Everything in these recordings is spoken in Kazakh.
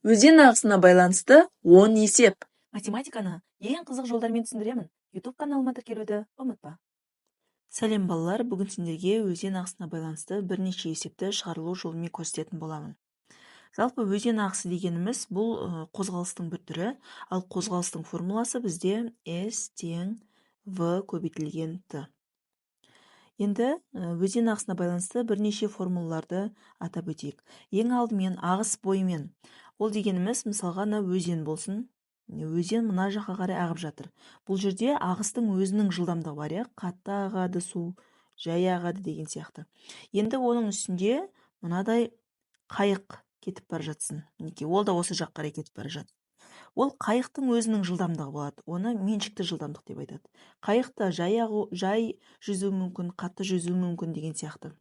Өзен ағысына байланысты 10 есеп. Математиканы ең қызық жолдармен түсіндіремін. YouTube каналыма тіркелуді ұмытпа. Сәлем балалар, бүгін сендерге өзен ағысына байланысты бірнеше есепті шығарылу жолымен көрсететін боламын. Жалпы өзен ағысы дегеніміз бұл қозғалыстың бір түрі, ал қозғалыстың формуласы бізде S тең V көбейтілген Т. Енді өзен ағысына байланысты бірнеше формулаларды атап өтейік. Ең алдымен ағыс бойымен. Ол дегеніміз мысалға өзен болсын. Өзен мына жаққа қарай ағып жатыр. Бұл жерде ағыстың өзінің жылдамдығы бар, қатты ағады су, жай ағады деген сияқты. Енді оның үстінде мынадай қайық кетіп бара жатсын. Мінекей, ол да осы жаққа қарай кетіп бара жатыр. Ол қайықтың өзінің жылдамдығы болады. Оны меншікті жылдамдық деп айтады. Қайықта жай жүзуі мүмкін, қатты жүзуі мүмкін деген сияқты.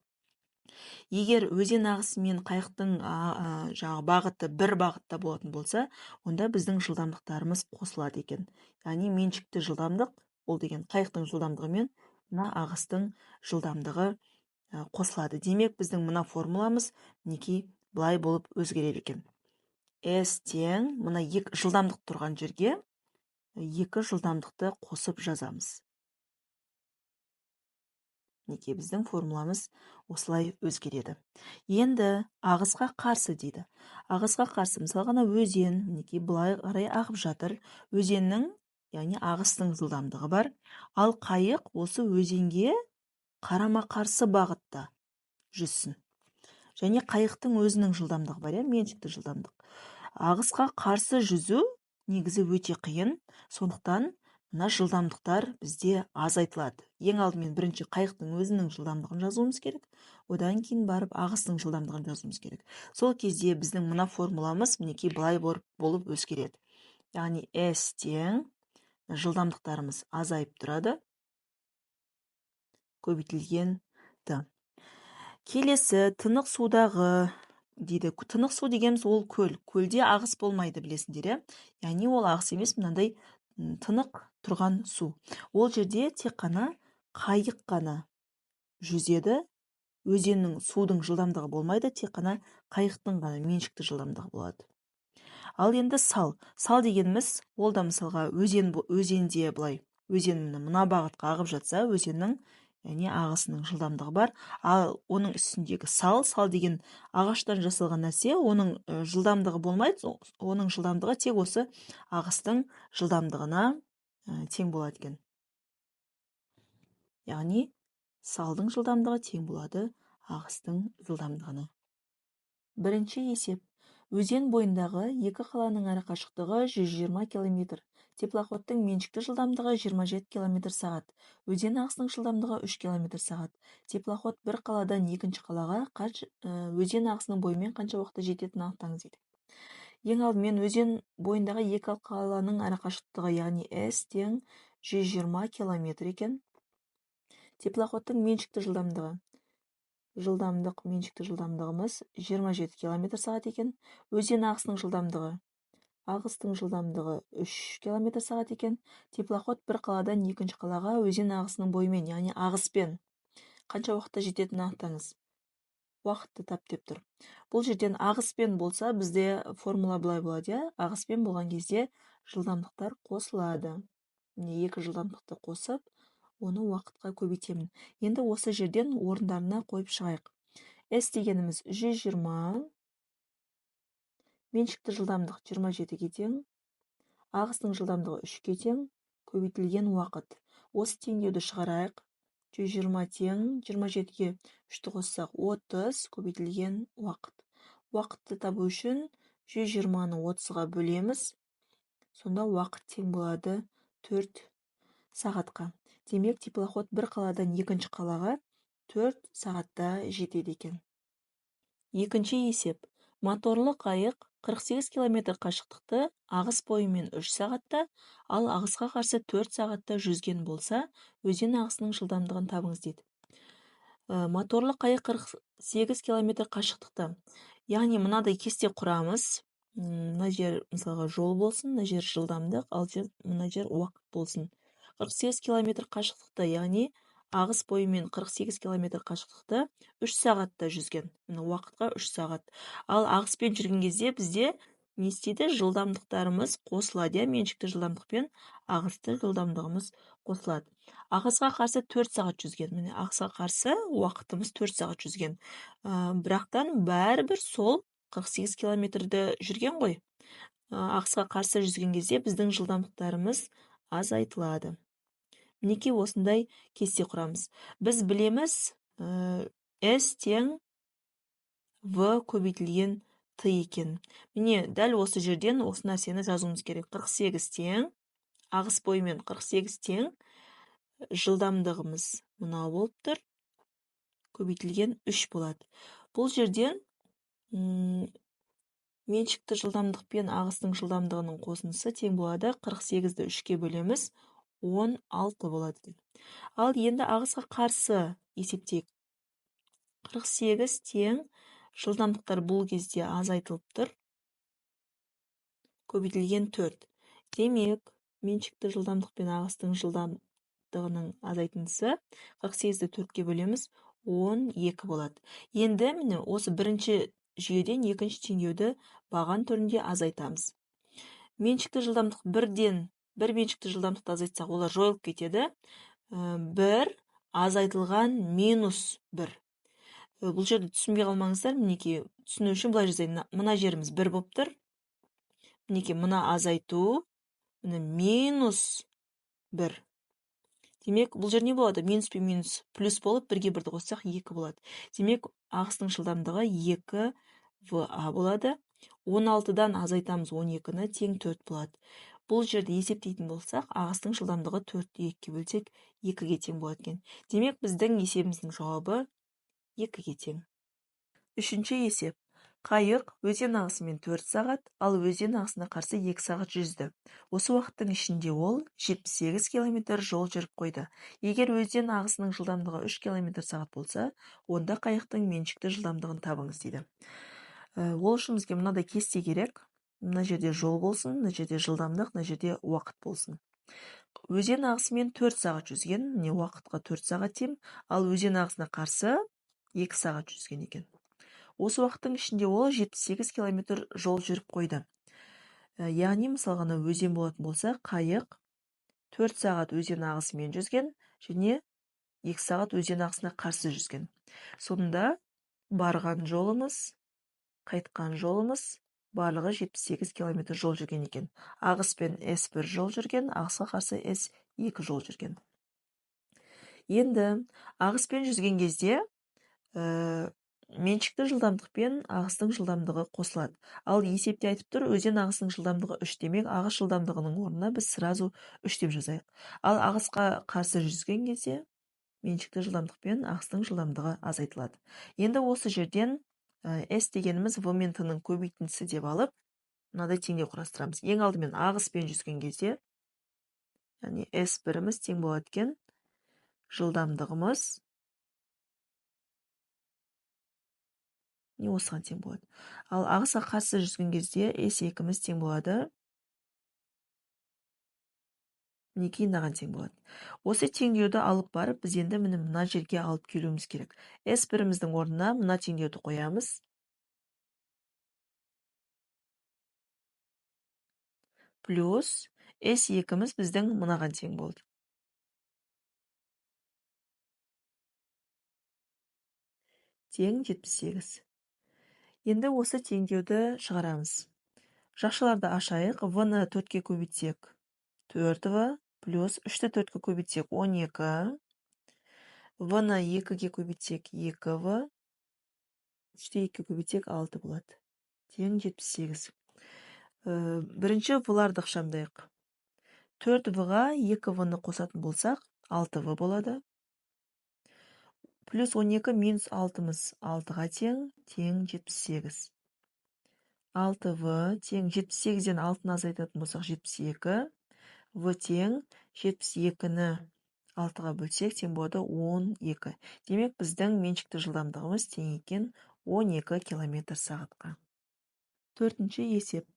Егер өзен ағысы мен қайықтың бағыты бір бағытта болатын болса, онда біздің жылдамдықтарымыз қосылады екен. Яғни меншікті жылдамдық, ол деген қайықтың жылдамдығы мен мына ағыстың жылдамдығы қосылады. Демек, біздің мына формуламыз мінекей былай болып өзгереді екен. S тең, мына жылдамдық тұрған жерге екі жылдамдықты қосып жазамыз. Неке біздің формуламыз осылай өзгереді. Енді ағысқа қарсы дейді. Ағысқа қарсы, мысалы өзен, неке былай қарай ағып жатыр. Өзеннің, яғни ағыстың жылдамдығы бар. Ал қайық осы өзенге қарама қарсы бағытта жүзсін. Және қайықтың өзінің жылдамдығы бар, меншікті жылдамдық. Ағысқа қарсы жүзу негізі өте қиын, сондықтан мына жылдамдықтар бізде азайтылады. Ең алдымен бірінші қайықтың өзінің жылдамдығын жазуымыз керек, одан кейін барып ағыстың жылдамдығын жазуымыз керек. Сол кезде біздің мына формуламыз мінекей былай болып өзгереді. Яғни S тең жылдамдықтарымыз азайып тұрады, көбейтілген Т. Келесі тынық судағы дейді. Тынық су дегеніміз ол көл. Көлде ағыс болмайды, білесіңдер, яғни ол ағыс емес, мынандай тынық тұрған су. Ол жерде тек қана қайық қана жүзеді. Өзеннің судың жылдамдығы болмайды, тек қана қайықтың ғана меншікті жылдамдығы болады. Ал енді сал. Сал дегеніміз, ол да мысалға өзенде былай, өзен мына бағытқа ағып жатса, өзеннің яғни ағысының жылдамдығы бар. Ал оның үстіндегі сал деген ағаштан жасалған нәрсе, оның жылдамдығы болмайды, оның жылдамдығы тек осы ағыстың жылдамдығына тең болады екен. Яғни салдың жылдамдығы тең болады ағыстың жылдамдығына. Бірінші есеп. Өзен бойындағы екі қаланың арақашықтығы 120 км. Теплоходтың меншікті жылдамдығы 27 км сағат. Өзен ағысының жылдамдығы 3 км сағат. Теплоход бір қаладан екінші қалаға өзен ағысының бойымен қанша уақытта жететінін анықтаңыз дейді. Ең алдымен өзен бойындағы екі қаланың арақашықтығы, яғни S тең 120 км екен. Теплоходтың меншікті жылдамдығы. Меншікті жылдамдығымыз 27 км сағат екен. Өзен ағысының жылдамдығы. Ағыстың жылдамдығы 3 км сағат екен. Теплоход бір қаладан екінші қалаға өзен ағысының бойымен, яғни ағыспен қанша уақытта жететінін анықтаңыз. Уақытты тап деп тұр. Бұл жерден ағыспен болса, бізде формула былай болады, ағыспен болған кезде жылдамдықтар қосылады. Екі жылдамдықты қосып, оны уақытқа көбейтемін. Енді осы жерден орындарына қойып шығайық. S дегеніміз 120, меншікті жылдамдық 27-ге тең, ағыстың жылдамдығы 3-ке тең, көбейтілген уақыт. Осы теңдеуді шығарайық. 120 тең, 27-ге 3-ті қоссақ 30, көбейтілген уақыт. Уақытты табу үшін 120-ны 30-ға бөлеміз. Сонда уақыт тең болады 4 сағатқа. Демек, теплоход бір қаладан екінші қалаға 4 сағатта жетеді екен. Екінші есеп. Моторлы қайық 48 км қашықтықты ағыс бойымен 3 сағатта, ал ағысқа қарсы 4 сағатта жүзген болса, өзен ағысының жылдамдығын табыңыз дейді. Моторлы қайық 48 км қашықтықты. Яғни мынадай кесте құрамыз. Мына жер мысалға жол болсын, мына жер жылдамдық, ал мына жер уақыт болсын. 48 км қашықтықты, яғни ағыс бойымен 48 км қашықтықты 3 сағатта жүзген. Уақытқа 3 сағат. Ал ағыспен жүрген кезде бізде не істейді? Жылдамдықтарымыз қосылады, меншікті жылдамдықпен ағысты жылдамдығымыз қосылады. Ағысқа қарсы 4 сағат жүзген. Міне, ағысқа қарсы уақытымыз 4 сағат жүзген. Бірақтан бәрібір сол 48 километрді жүрген ғой. Ағысқа қарсы жүзген кезде біздің жылдамдықтарымыз азайтылады. Мінекей осындай кесте құрамыз. Біз білеміз, S тең V көбейтілген Т екен. Міне, дәл осы жерден осы нәрсені жазуымыз керек. 48 тең, ағыс бойымен 48 тең, жылдамдығымыз мынау болып тұр, көбейтілген 3 болады. Бұл жерден меншікті жылдамдық пен ағыстың жылдамдығының қосындысы тең болады. 48-ді 3-ке бөлеміз, 16 болады. Ал енді ағысқа қарсы есептейік. 48 тең, жылдамдықтар бұл кезде азайтылып тұр, көбейтілген 4. Демек, меншікті жылдамдық пен ағыстың жылдамдығының азайтындысы 48-ді 4-ке бөлеміз, 12 болады. Енді міне осы бірінші жүйеден екінші теңдеуді баған түрінде азайтамыз. Меншікті жылдамдық бір меншікті жылдамдықты азайтсақ, олар жойылып кетеді. Бір азайтылған минус бір. Бұл жерді түсінбей қалмаңыздар, мінекей түсіну үшін былай жазайын. Мына жеріміз 1 болып тұр. Мінекей мына азайту, міне минус 1. Демек, бұл жер не болады? Минус пен минус плюс болып, бірге бірді қоссақ 2 болады. Демек, ағыстың жылдамдығы 2 ВА болады. 16-дан азайтамыз 12-ні, тең 4 болады. Бұл жерді есептейтін болсақ, ағыстың жылдамдығы 4-ті 2-ге бөлсек, 2-ге тең болады екен. Демек, біздің есебіміздің жауабы 2-ге тең. Үшінші есеп. Қайық өзен ағысымен 4 сағат, ал өзен ағысына қарсы 2 сағат жүзді. Осы уақыттың ішінде ол 78 километр жол жүріп қойды. Егер өзен ағысының жылдамдығы 3 километр сағат болса, онда қайықтың меншікті жылдамдығын табыңыз дейді. Ол үшін бізге мынадай кесте керек. Мына жерде жол болсын, мына жерде жылдамдық, мына жерде уақыт болсын. Өзен ағысымен 4 сағат жүзген, міне уақытқа 4 сағат тем, ал өзен ағысына қарсы 2 сағат жүзген екен. Осы уақыттың ішінде ол 78 километр жол жүріп қойды. Яғни, мысалға өзен болатын болса, қайық 4 сағат өзен ағысымен жүзген, және 2 сағат өзен ағысына қарсы жүзген. Сонда барған жолымыз, қайтқан жолымыз барлығы 78 километр жол жүрген екен. Ағыс пен S1 жол жүрген, ағысқа қарсы S2 жол жүрген. Енді ағыспен жүзген кезде меншікті жылдамдық пен ағыстың жылдамдығы қосылады. Ал есепте айтып тұр, өзен ағысының жылдамдығы 3, демек ағыс жылдамдығының орнына біз сразу 3 деп жазайық. Ал ағысқа қарсы жүзген кезде меншікті жылдамдық пен ағыстың жылдамдығы азайтылады. Енді осы жерден S дегеніміз V мен T-ның көбейтіндісі деп алып, мынадай теңдеу құрастырамыз. Ең алдымен ағыспен жүзген кезде, яғни S1-іміз тең болады екен, жылдамдығымыз не осыған тең болады. Ал ағысқа қарсы жүзген кезде S2-іміз тең болады, мінекей мынаған тең болады. Осы теңдеуді алып барып, біз енді мына жерге алып келуіміз керек. S1-іміздің орнына мына теңдеуді қоямыз. Плюс S2-іміз біздің мынаған тең болды. Тең 78. Енді осы теңдеуді шығарамыз. Жақшыларды ашайық. V-ны 4-ке көбейтсек 4V, плюс 3-ті 4-ке көбейтсек 12. V-ны 2-ге көбейтсек 2V, 3-ті 2-ке көбейтсек 6 болады. Тең 78. Бірінші V-ларды ықшамдайық. 4V-ға 2V-ны қосатын болсақ, 6V болады. Плюс 12 минус 6-мыз 6-ға тең 78. 6V тең 78-ден 6-ны азайтатын болсақ 72. V тең 72-ні 6-ға бөлсек тең болады 12. Демек, біздің меншікті жылдамдығымыз тең екен 12 километр сағатқа. Төртінші есеп.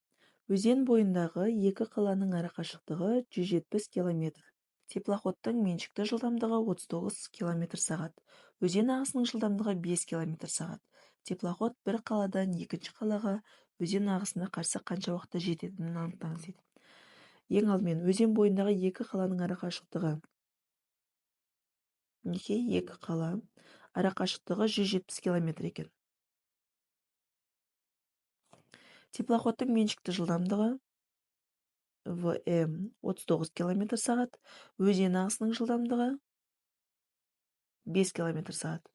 Өзен бойындағы екі қаланың арақашықтығы 170 километр. Теплоходтың меншікті жылдамдығы 39 километр сағат. Өзен ағысының жылдамдығы 5 километр сағат. Теплоход бір қаладан екінші қалаға өзен ағысына қарсы қанша уақытта жететінін анықтаңыз дейді. Ең алдымен өзен бойындағы екі қаланың арақашықтығы. Мінекей екі қала арақашықтығы 170 км екен. Теплоходтың меншікті жылдамдығы ВМ 39 км сағат, өзен ағысының жылдамдығы 5 км сағат.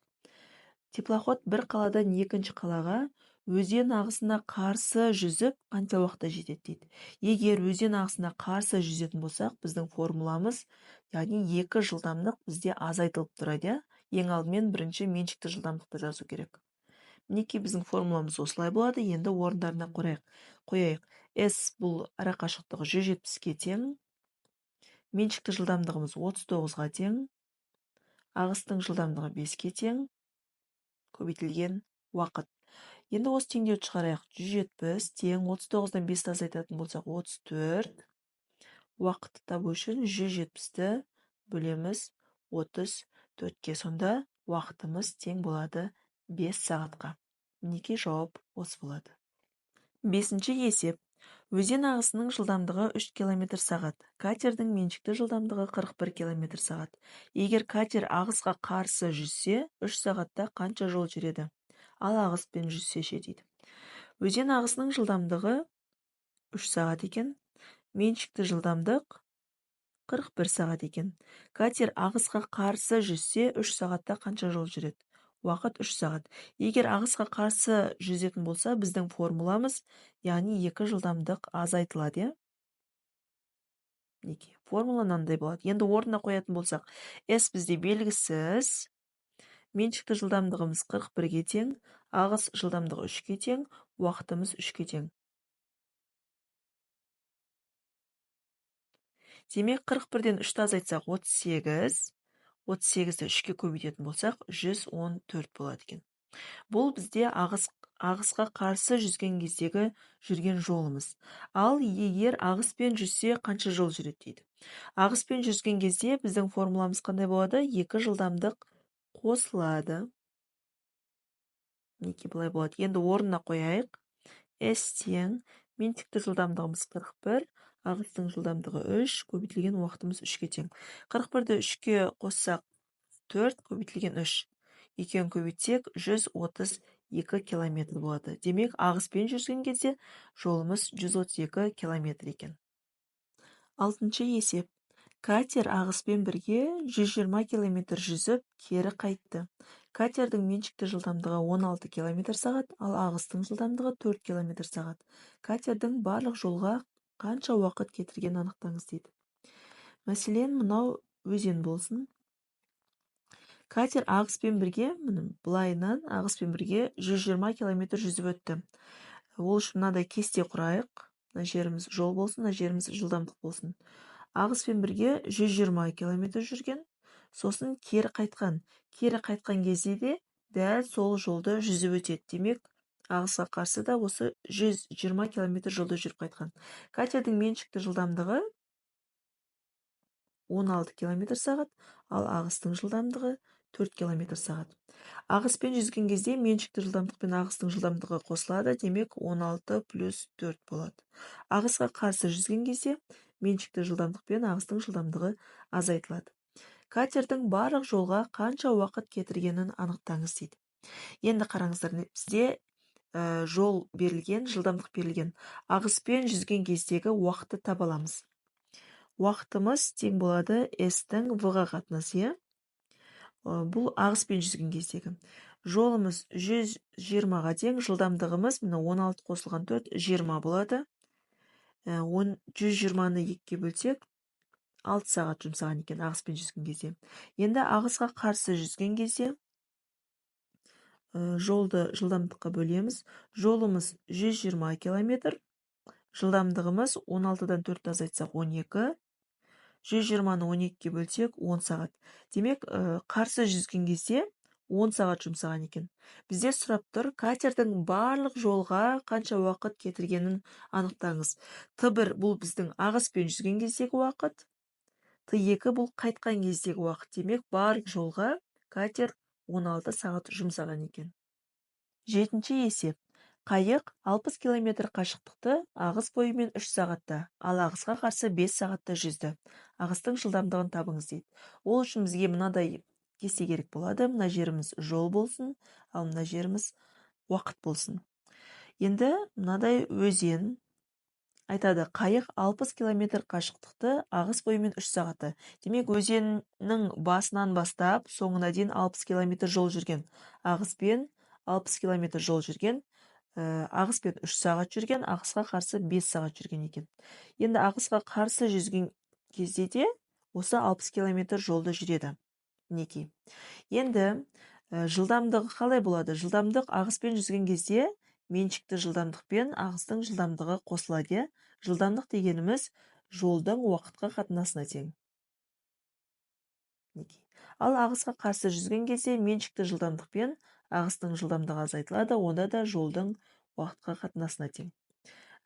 Теплоход бір қаладан екінші қалаға өзен ағысына қарсы жүзіп қанша уақытта жетеді дейді. Егер өзен ағысына қарсы жүзетін болсақ, біздің формуламыз, яғни екі жылдамдық бізде азайтылып тұрады. Ең алдымен бірінші меншікті жылдамдықты жазу керек. Мінекей біздің формуламыз осылай болады. Енді орындарына қояйық. S бұл арақашықтығы 170-ке тең. Меншікті жылдамдығымыз 39-ға тең. Ағыстың жылдамдығы 5-ке тең. Көбейтілген уақыт. Енді осы теңдеуді шығарайық. 170 тең 39-дан 5-ті азайтатын болсақ 34. Уақытты табу үшін 170-ті бөлеміз 34-ке. Сонда уақытымыз тең болады 5 сағатқа. Мінекей жауап осы болады. Бесінші есеп. Өзен ағысының жылдамдығы 3 км сағат. Катердің меншікті жылдамдығы 41 км сағат. Егер катер ағысқа қарсы жүзсе, 3 сағатта қанша жол жүреді? Ал ағыспен жүзсе ше дейді. Өзен ағысының жылдамдығы 3 сағат екен. Меншікті жылдамдық 41 сағат екен. Катер ағысқа қарсы жүзсе, 3 сағатта қанша жол жүреді? Уақыт 3 сағат. Егер ағысқа қарсы жүзетін болса, біздің формуламыз, яғни екі жылдамдық азайтылады. Формула мынандай болады. Енді орнына қоятын болсақ, S бізде белгісіз. Меншікті жылдамдығымыз 41-ге тең, ағыс жылдамдығы 3-ке тең, уақытымыз 3-ке тең. Демек 41-ден 3-ті азайтсақ 38, 38-ді 3-ке көбейтетін болсақ 114 болады екен. Бұл бізде ағысқа қарсы жүзген кездегі жүрген жолымыз. Ал егер ағыспен жүзсе қанша жол жүреді дейді. Ағыспен жүзген кезде біздің формуламыз қандай болады? Екі жылдамдық қосылады. Неке былай болады. Енді орнына қояйық. S тең меншікті жылдамдығымыз 41, ағыстың жылдамдығы 3, көбейтілген уақытымыз 3-ке тең. 41-ді 3-ке қоссақ 4, көбейтілген 3. Екеуін көбейтсек 132 километр болады. Демек, ағыспен жүрген кезде жолымыз 132 километр екен. Алтыншы есеп. Катер ағыспен бірге 120 километр жүзіп, кері қайтты. Катердің меншікті жылдамдығы 16 км сағат, ал ағыстың жылдамдығы 4 км сағат. Катердің барлық жолға қанша уақыт кетірген анықтаңыз дейді. Мәселен, мынау өзен болсын. Катер ағыспен бірге, былайынан ағыспен бірге 120 км жүзіп өтті. Ол үшін мынадай кесте құрайық. Мына жеріміз жол болсын, мына жеріміз жылдамдық болсын. Ағыспен бірге 120 км жүрген, сосын кері қайтқан. Кері қайтқан кезде де дәл сол жолды жүзіп өтеді. Демек, ағысқа қарсы да осы 120 км жолды жүріп қайтқан. Катердің меншікті жылдамдығы 16 км сағат, ал ағыстың жылдамдығы 4 км сағат. Ағыспен жүзген кезде меншікті жылдамдық пен ағыстың жылдамдығы қосылады, демек 16 плюс 4 болады. Ағысқа қарсы жүзген кезде меншікті жылдамдық пен ағыстың жылдамдығы азайтылады. Катердің барлық жолға қанша уақыт кетіргенін анықтаңыз дейді. Енді қараңыздар, бізде жол берілген, жылдамдық берілген. Ағыспен жүзген кездегі уақытты таба аламыз. Уақытымыз тең болады S-тің V-ға қатынасы. Бұл ағыспен жүзген кездегі. Жолымыз 120-ға тең, жылдамдығымыз 16 қосылған 4, 20 болады. 120-ны 2-ке бөлсек, 6 сағат жұмсаған екен ағыспен жүзген кезде. Енді ағысқа қарсы жүзген кезде жолды жылдамдыққа бөлеміз. Жолымыз 120 км, жылдамдығымыз 16-дан 4 азайтсақ 12, 120-ны 12-ке бөлсек 10 сағат. Демек, қарсы жүзген кезде 10 сағат жұмсаған екен. Бізде сұрап тұр, катердің барлық жолға қанша уақыт кетіргенін анықтаңыз. Т1 бұл біздің ағыспен жүзген кездегі уақыт, Т2 бұл қайтқан кездегі уақыт. Демек, барлық жолға катер 16 сағат жұмсаған екен. Жетінші есеп. Қайық 60 километр қашықтықты ағыс бойымен 3 сағатта, ал ағысқа қарсы 5 сағатта жүзді. Ағыстың жылдамдығын табыңыз дейді. Ол үшін бізге мынадай кесте керек болады. Мына жеріміз жол болсын, ал мына жеріміз уақыт болсын. Енді мынадай өзен айтады, қайық 60 километр қашықтықты ағыс бойымен 3 сағатта. Демек, өзеннің басынан бастап соңына дейін 60 километр жол жүрген. Ағыспен 60 километр жол жүрген. Ағыспен 3 сағат жүрген, ағысқа қарсы 5 сағат жүрген екен. Енді ағысқа қарсы жүзген кезде де осы 60 километр жолды жүреді. Мінекей. Енді жылдамдығы қалай болады? Жылдамдық ағыспен жүзген кезде меншікті жылдамдықпен ағыстың жылдамдығы қосылады. Жылдамдық дегеніміз жолдың уақытқа қатынасына тең. Ал ағысқа қарсы жүзген кезде меншікті жылдамдықпен ағыстың жылдамдығы азайтылады, онда да жолдың уақытқа қатынасына тең.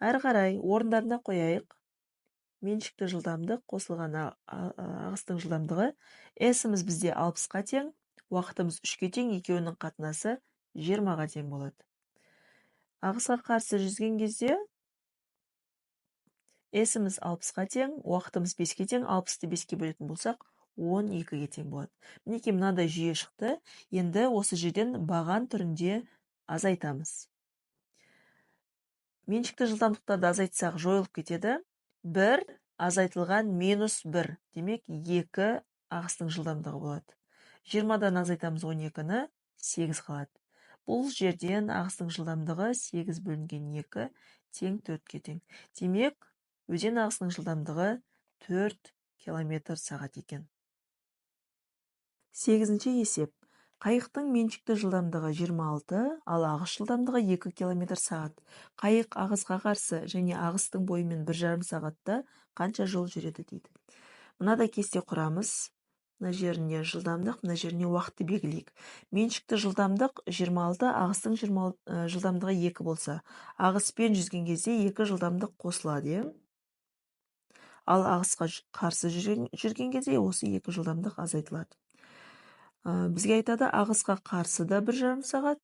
Әрі қарай орындарына қояйық. Меншікті жылдамдық қосылған ағыстың жылдамдығы. S-іміз бізде 60-қа тең, уақытымыз 3-ке тең, екеуінің қатынасы 20-ға тең болады. Ағысқа қарсы жүзген кезде S-іміз 60-қа тең, уақытымыз 5-ке тең, 60-ты 5-ке бөлетін болсақ, 12-ге тең болады. Мінекей мынадай жүйе шықты. Енді осы жерден баған түрінде азайтамыз. Меншікті жылдамдықтарды азайтсақ жойылып кетеді. 1 азайтылған -1. Демек, 2 ағыстың жылдамдығы болады. 20-дан азайтамыз 12-ні, 8 қалады. Бұл жерден ағыстың жылдамдығы 8 бөлінген 2 тең 4-ке тең. Демек, өзен ағысының жылдамдығы 4 км сағат екен. 8-ші есеп. Қайықтың меншікті жылдамдығы 26, ал ағыс жылдамдығы 2 км сағат. Қайық ағысқа қарсы және ағыстың бойымен 1,5 сағатта қанша жол жүреді дейді. Мынада кесте құрамыз. Мына жеріне жылдамдық, мына жеріне уақытты белгілейік. Меншікті жылдамдық 26, ағыстың жылдамдығы 2 болса, ағыспен жүзген кезде 2 жылдамдық қосылады. Ал ағысқа қарсы жүрген кезде осы 2 жылдамдық азайтылады. Бізге айтады, ағысқа қарсы да 1,5 сағат,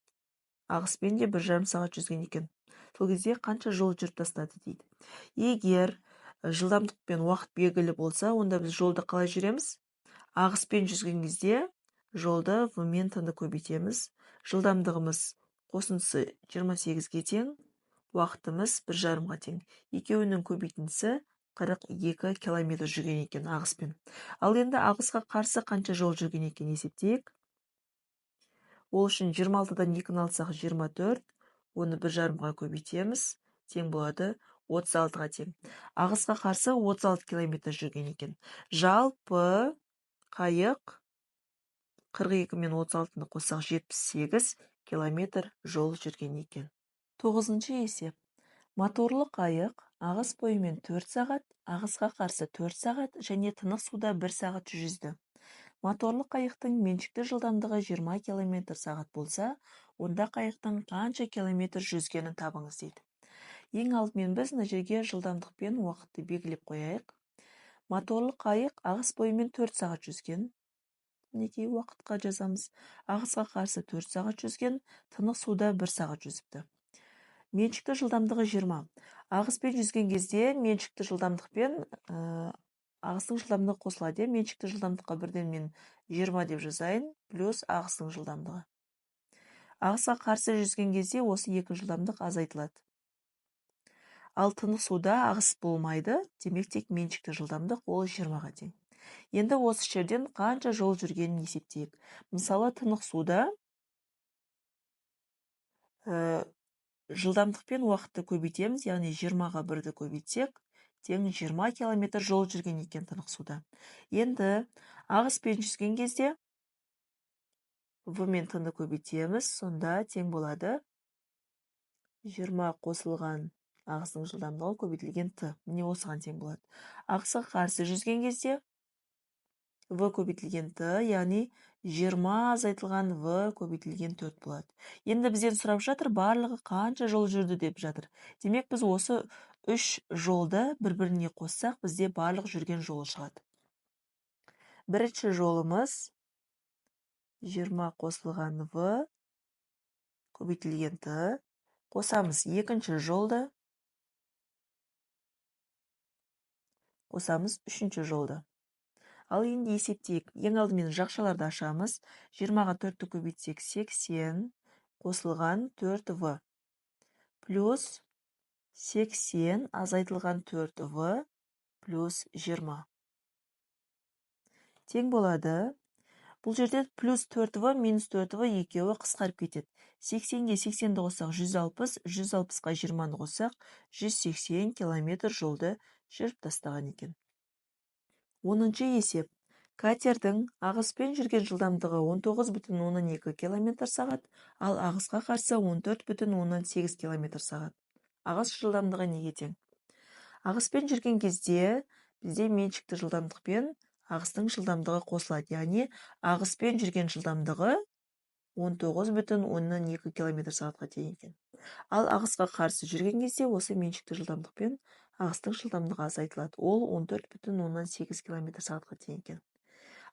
ағыспен де 1,5 сағат жүзген екен. Сол кезде қанша жол жүріп тастады дейді. Егер жылдамдықпен уақыт белгілі болса, онда біз жолды қалай жүреміз? Ағыспен жүзген кезде жолды v-мен t-ны көбейтеміз. Жылдамдығымыз қосындысы 28-ге тең, уақытымыз 1,5-ға тең. Екеуінің көбейтіндісі 42 км жүрген екен ағыспен. Ал енді ағысқа қарсы қанша жол жүрген екен есептейік. Ол үшін 26-дан 2-ні алсақ 24, оны 1,5-ға көбейтеміз, тең болады 36-ға тең. Ағысқа қарсы 36 км жүрген екен. Жалпы қайық 42 мен 36-ны қоссақ 78 км жол жүрген екен. 9-ші есеп. Моторлы қайық ағыс бойымен 4 сағат, ағысқа қарсы 4 сағат және тынық суда 1 сағат жүзді. Моторлы қайықтың меншікті жылдамдығы 20 км сағат болса, онда қайықтың қанша километр жүзгенін табыңыз дейді. Ең алдымен біз мына жерге жылдамдықпен уақытты белгілеп қояйық. Моторлы қайық ағыс бойымен 4 сағат жүзген. Мінекей уақытқа жазамыз. Ағысқа қарсы 4 сағат жүзген, тынық суда 1 сағат жүзіпті. Меншікті жылдамдығы 20. Ағыспен жүзген кезде меншікті жылдамдықпен ағыстың жылдамдығы қосылады. Меншікті жылдамдыққа бірден мен 20 деп жазайын, плюс ағыстың жылдамдығы. Ағысқа қарсы жүзген кезде осы 2 жылдамдық азайтылады. Ал тынық суда ағыс болмайды, демек тек меншікті жылдамдық, ол 20-ға тең. Енді осы жерден қанша жол жүргенін есептейік. Мысалы, тынық суда жылдамдықпен уақытты көбейтеміз, яғни 20-ға 1-ді көбейтсек, тең 20 км жол жүрген екен тынық суда. Енді ағыспен жүзген кезде v-мен t-ны көбейтеміз, сонда тең болады 20 қосылған ағыстың жылдамдығы көбейтілген t. Міне осыған тең болады. Ағысқа қарсы жүзген кезде v көбейтілген t, яғни 20 азайтылған v көбейтілген 4 болады. Енді бізден сұрап жатыр, барлығы қанша жол жүрді деп жатыр. Демек, біз осы 3 жолды бір-біріне қоссақ, бізде барлық жүрген жолы шығады. Бірінші жолымыз 20 қосылған v көбейтілген t, Қосамыз екінші жолды. Қосамыз үшінші жолды. Ал енді есептейік. Ең алдымен жақшаларды ашамыз. 20-ға 4-ті көбейтсек 80 қосылған 4v плюс 80 азайтылған 4v плюс 20. Тең болады. Бұл жерде плюс 4v минус 4v екеуі қысқарып кетеді. 80-ге 80-ді қоссақ 160, 160-ға 20-ны қоссақ 180 километр жолды жүріп тастаған екен. 10-шы есеп. Катердің ағыспен жүрген жылдамдығы 19,2 км сағат, ал ағысқа қарсы 14,8 км сағат. Ағыс жылдамдығы неге тең? Ағыспен жүрген кезде бізде меншікті жылдамдықпен ағыстың жылдамдығы қосылады. Яғни ағыспен жүрген жылдамдығы 19,2 км сағатқа тең екен. Ал ағысқа қарсы жүрген кезде осы меншікті жылдамдықпен ағыстың жылдамдығы азайтылады. Ол 14,8 км сағатқа тең екен.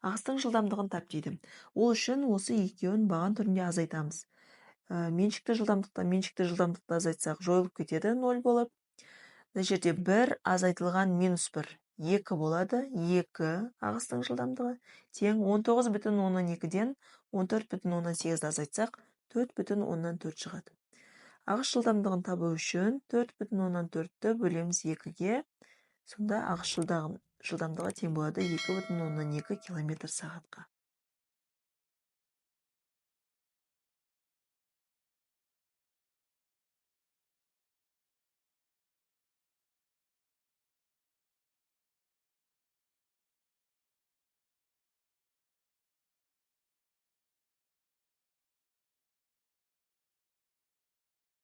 Ағыстың жылдамдығын тап дейді. Ол үшін осы екеуін баған түрінде азайтамыз. Меншікті жылдамдықты азайтсақ жойылып кетеді, 0 болып. Мына жерде 1 азайтылған минус 1, 2 болады. 2 ағыстың жылдамдығы тең 19,2-ден 14,8-ді азайтсақ 4,4 шығады. Ағыс жылдамдығын табу үшін 4,4-ті бөлеміз 2-ге. Сонда ағыс жылдамдығы тең болады 2,2 км сағатқа.